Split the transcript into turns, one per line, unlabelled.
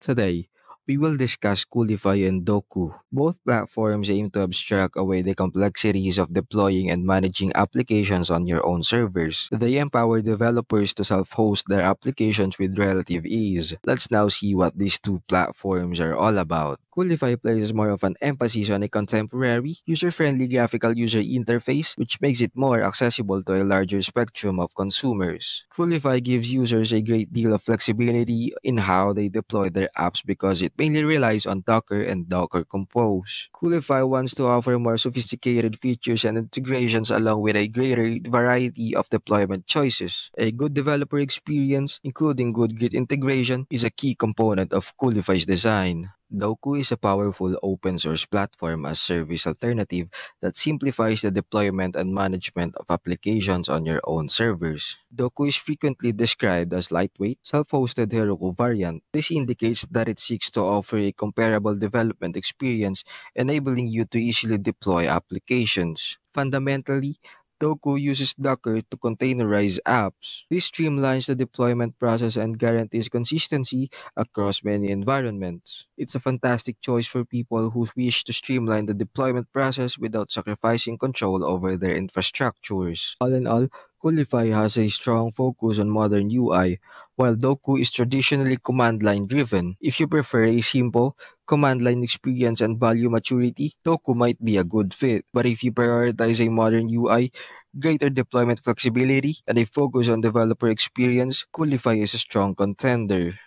Today, we will discuss Coolify and Doku. Both platforms aim to abstract away the complexities of deploying and managing applications on your own servers. They empower developers to self-host their applications with relative ease. Let's now see what these two platforms are all about. Coolify places more of an emphasis on a contemporary, user-friendly graphical user interface, which makes it more accessible to a larger spectrum of consumers. Coolify gives users a great deal of flexibility in how they deploy their apps because it mainly relies on Docker and Docker Compose. Coolify wants to offer more sophisticated features and integrations along with a greater variety of deployment choices. A good developer experience, including good Git integration, is a key component of Coolify's design. Doku is a powerful open source platform as service alternative that simplifies the deployment and management of applications on your own servers. Doku is frequently described as lightweight, self-hosted Heroku variant. This indicates that it seeks to offer a comparable development experience, enabling you to easily deploy applications. Fundamentally, Doku uses Docker to containerize apps. This streamlines the deployment process and guarantees consistency across many environments. It's a fantastic choice for people who wish to streamline the deployment process without sacrificing control over their infrastructures. All in all, Coolify has a strong focus on modern UI, while Doku is traditionally command line driven. If you prefer a simple, command line experience and value maturity, Doku might be a good fit. But if you prioritize a modern UI, greater deployment flexibility, and a focus on developer experience, Coolify is a strong contender.